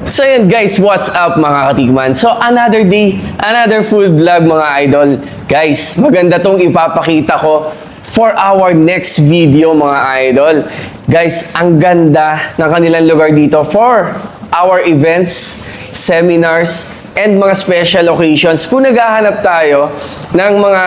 So yun guys, what's up mga katikman? So another day, another food vlog mga idol. Guys, maganda tong ipapakita ko for our next video mga idol. Guys, ang ganda ng kanilang lugar dito for our events, seminars, and mga special occasions. Kung naghahanap tayo ng mga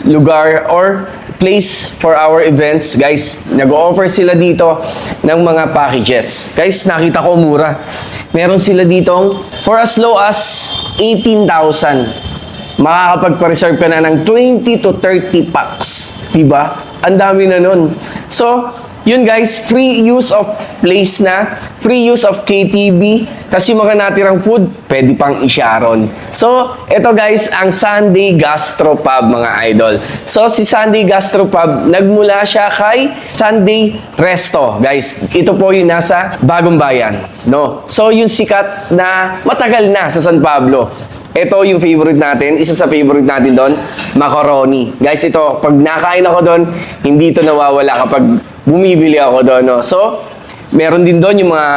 lugar or place for our events, guys, nag-o-offer sila dito ng mga packages. Guys, nakita ko mura. Meron sila ditong for as low as 18,000. Makakapagpa-reserve ka na ng 20 to 30 packs. Diba? Ang dami na nun. So, yun guys, free use of place na, free use of KTV, tas yung mga natirang food, pwede pang isharon. So, ito guys, ang Sunday Gastropub mga idol. So, si Sunday Gastropub, nagmula siya kay Sunday Resto. Guys, ito po yung nasa Bagong Bayan. No? So, yung sikat na matagal na sa San Pablo. Ito yung favorite natin. Isa sa favorite natin doon, macaroni. Guys, ito, pag nakain ako doon, hindi ito nawawala kapag bumibili ako doon. No? So, meron din doon yung mga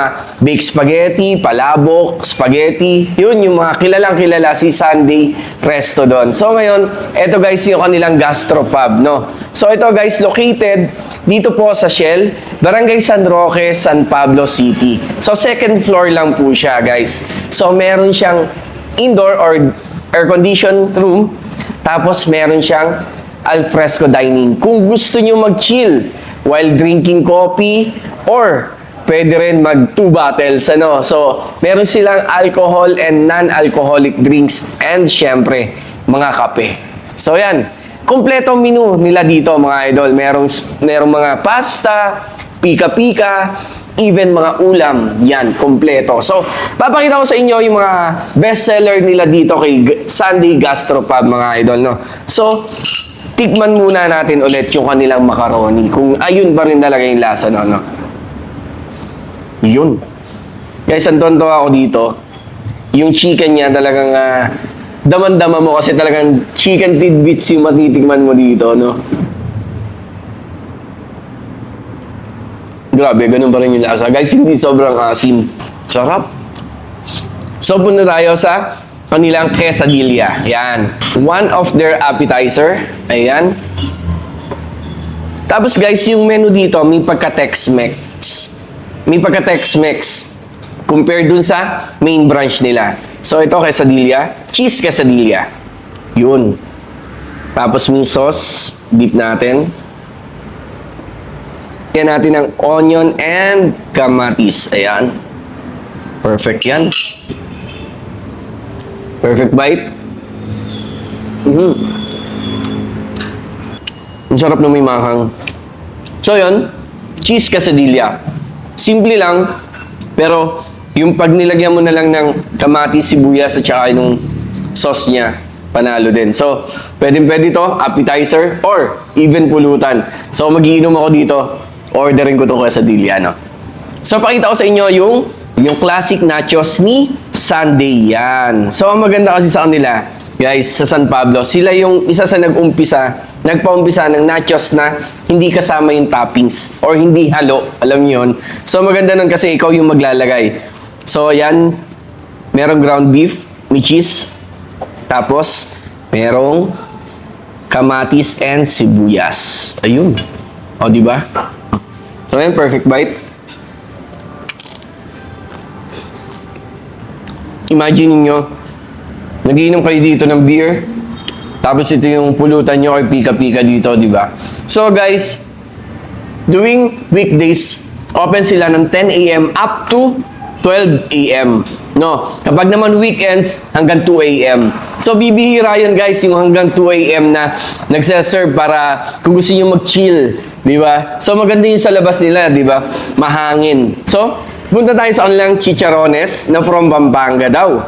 baked spaghetti, palabok, spaghetti. Yun, yung mga kilalang-kilala si Sunday Resto doon. So, ngayon, ito guys, yung kanilang gastropub, no? So, ito guys, located dito po sa Shell, Barangay San Roque, San Pablo City. So, second floor lang po siya, guys. So, meron siyang indoor or air-conditioned room. Tapos, meron siyang alfresco dining. Kung gusto nyo mag-chill while drinking coffee or pwede rin mag 2 bottles, ano. So, meron silang alcohol and non-alcoholic drinks and syempre, mga kape. So, yan. Kompletong menu nila dito, mga idol. Merong mga pasta, pika-pika, even mga ulam. Yan, kompleto. So, papakita ko sa inyo yung mga bestseller nila dito kay Sunday Gastropub, mga idol, no. So, tikman muna natin ulit yung kanilang macaroni. Kung ayun pa rin talaga yung lasa, no? Yun. Guys, ang tonto ako dito. Yung chicken niya talagang daman-dama mo kasi talagang chicken tidbits yung matitikman mo dito, no? Grabe, ganun pa rin yung lasa. Guys, hindi sobrang asim. Sarap. So, punta tayo sa kanilang quesadilla. Yan. One of their appetizer. Ayan. Tapos guys, yung menu dito, may pagka-Tex-Mex. May pagka-Tex-Mex compared dun sa main branch nila. So, ito quesadilla. Cheese quesadilla. Yun. Tapos may sauce. Dip natin. Yan natin ng onion and kamatis. Ayan. Perfect yan. Perfect bite. Ang sarap na may mahang. So, yun. Cheese quesadilla. Simple lang. Pero, yung pag nilagyan mo na lang ng kamatis, sibuyas, at saka yung sauce niya, panalo din. So, pwede to, appetizer, or even pulutan. So, magiinom ako dito, orderin ko itong quesadilla, no? So, pakita ko sa inyo yung classic nachos ni Sunday. Yan. So, ang maganda kasi sa kanila, guys, sa San Pablo, sila yung isa sa nagpaumpisa ng nachos na hindi kasama yung toppings or hindi halo. Alam niyo yun? So, maganda nun kasi ikaw yung maglalagay. So, yan. Merong ground beef, may cheese. Tapos, merong kamatis and sibuyas. Ayun. O, diba? So, yan. Perfect bite. Imagine niyo, nagiinom kayo dito ng beer, tapos ito yung pulutan nyo or pika-pika dito, di ba? So guys, during weekdays, open sila ng 10 a.m. up to 12 a.m. No? Kapag naman weekends, hanggang 2 a.m. So bibihira yan guys, yung hanggang 2 a.m. na nagsaserve para kung gusto nyo mag-chill, di ba? So maganda yung sa labas nila, di ba? Mahangin. So, punta tayo sa kanilang chicharones na from Pampanga daw.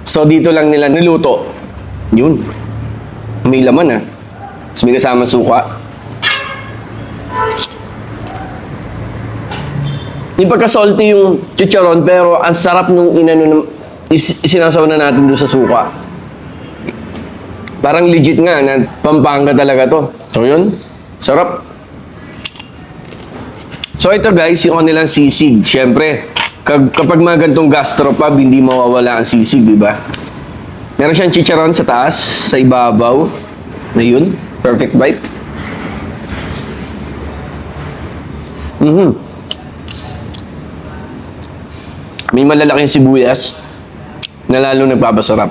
So, dito lang nila niluto. Yun. May laman, Tapos may kasama suka. Hindi pagka-salty yung chicharon, pero ang sarap nung isinasaw na natin doon sa suka. Parang legit nga, na Pampanga talaga to. So, yun. Sarap. So, ito guys, yung kanilang sisig. Siyempre, Kapag mga gantong gastropub, hindi mawawala ang sisig, di ba? Meron siyang chicharon sa taas, sa ibabaw. Na yun, perfect bite. May malalaking sibuyas na lalo nagpapasarap.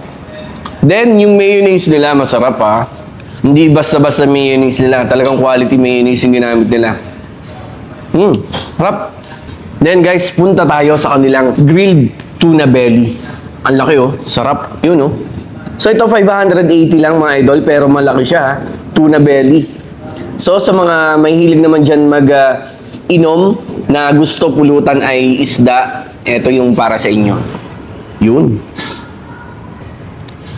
Then, yung mayonnaise nila, masarap ha. Hindi basta-basta mayonnaise nila. Talagang quality mayonnaise yung ginamit nila. Harap. Then guys, punta tayo sa kanilang grilled tuna belly. Ang laki oh, sarap. Yun oh. So ito 580 lang mga idol, pero malaki siya ha. Tuna belly. So sa mga mahihilig naman dyan mag-inom na gusto pulutan ay isda, ito yung para sa inyo. Yun.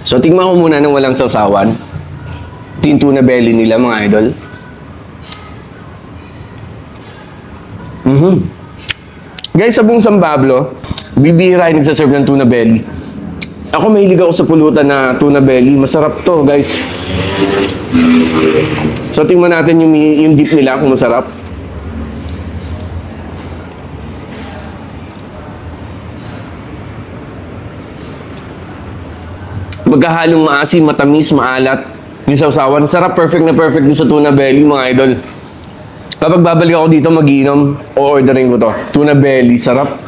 So tingnan ko muna ng walang sausawan. Ito yung tuna belly nila mga idol. Guys, sa buong San Pablo, bibihira yung nagsaserve ng tuna belly. Ako mahilig ako sa pulutan na tuna belly. Masarap to, guys. So, tingnan natin yung dip nila kung masarap. Magkahalong maasim, matamis, maalat. Yung sausawan. Sarap, perfect na perfect din sa tuna belly, mga idol. Kapag babalik ako dito magiinom, o-ordering ko to. Tuna belly, sarap.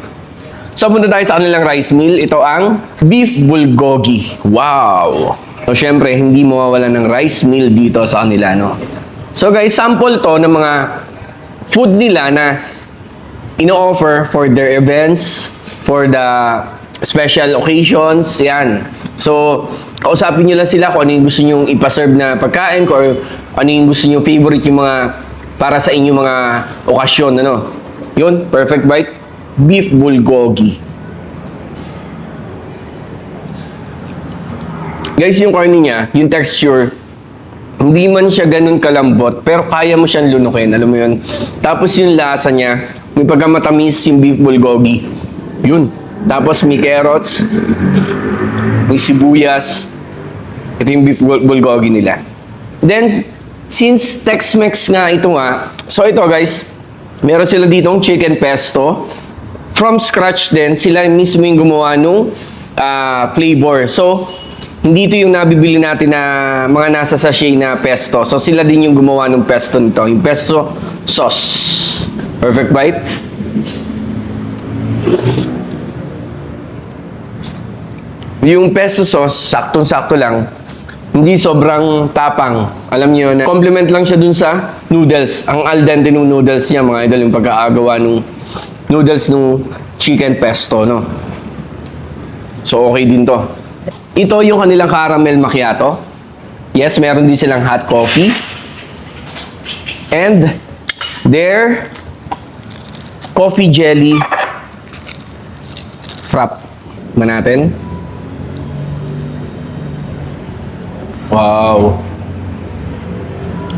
So, punta tayo sa kanilang rice meal. Ito ang beef bulgogi. Wow! So, syempre, hindi mawawala ng rice meal dito sa kanila, no? So, guys, sample to ng mga food nila na ino-offer for their events, for the special occasions, yan. So, kausapin nyo lang sila kung ano yung gusto nyong ipaserve na pagkain, or ano yung gusto nyong favorite yung mga para sa inyong mga okasyon, ano? Yun, perfect bite. Beef bulgogi. Guys, yung karne niya, yung texture, hindi man siya ganun kalambot, pero kaya mo siyang lunukin, alam mo yun? Tapos yung lasa niya, may pagkamatamis yung beef bulgogi. Yun. Tapos may carrots, may sibuyas. Ito yung beef bulgogi nila. Then, since Tex-Mex nga ito nga, so ito guys, meron sila ditong chicken pesto. From scratch din, sila mismo yung gumawa nung flavor. So, hindi ito yung nabibili natin na mga nasa sachet na pesto. So, sila din yung gumawa ng pesto nito. Yung pesto sauce. Perfect bite. Yung pesto sauce, saktong-sakto lang. Hindi sobrang tapang. Alam niyo na compliment lang siya dun sa noodles. Ang al dente ng noodles niya, mga idol, yung pagkakagawa ng noodles ng chicken pesto, no? So, okay din to. Ito yung kanilang caramel macchiato. Yes, meron din silang hot coffee. And their coffee jelly frap. Man natin. Wow.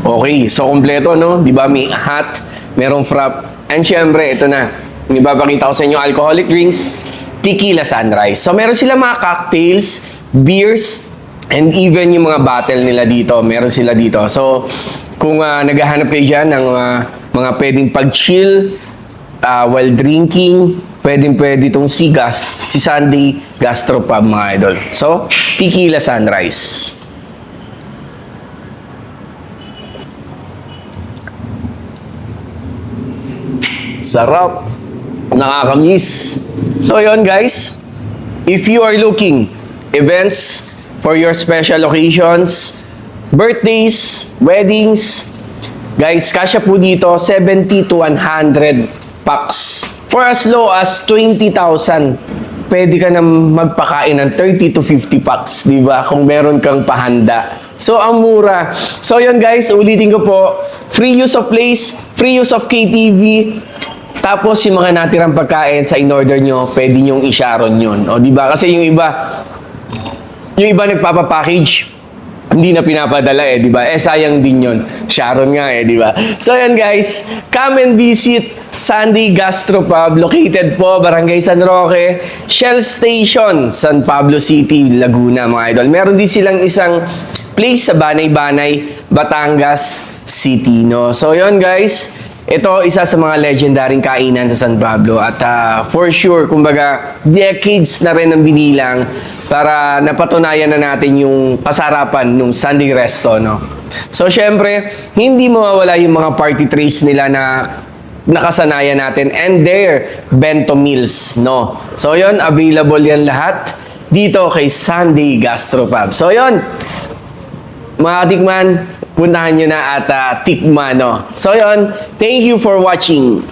Okay, so kompleto, no? Di ba may hot, merong frap, and syempre, ito na. Ipapakita ko sa inyo alcoholic drinks, tequila sunrise. So meron sila mga cocktails, beers, and even yung mga bottle nila dito. Meron sila dito. So, kung naghahanap kayo dyan ng mga pwedeng pag-chill while drinking, pwede itong Sigas, si Sunday Gastropub, mga idol. So, tequila sunrise. Sarap. Nakakamiss. So, yun guys. If you are looking events for your special occasions, birthdays, weddings, guys, kasya po dito 70 to 100 packs. For as low as 20,000, pwede ka na magpakain ng 30 to 50 packs, di ba? Kung meron kang pahanda. So, ang mura. So, yun guys, ulitin ko po. Free use of place, free use of KTV, tapos yung mga natirang pagkain sa in-order nyo, pwede nyong i-sharon yun. O, di ba? Kasi yung iba nagpapapackage, hindi na pinapadala di ba? Sayang din yun. Sharon nga di ba? So, yan guys. Come and visit Sunday Gastropub, located po, Barangay San Roque, Shell Station, San Pablo City, Laguna, mga idol. Meron din silang isang place sa Banay-Banay, Batangas City, no? So, yun guys. ito isa sa mga legendaring kainan sa San Pablo at for sure, kumbaga, decades na rin ang binilang para napatunayan na natin yung kasarapan ng Sunday Resto, no? So, syempre, hindi mawawala yung mga party trays nila na nakasanayan natin and their bento meals, no? So, yon available yan lahat dito kay Sunday Gastropub. So, yon mga tikman, puntahan nyo na at tikman, no? So, yon thank you for watching.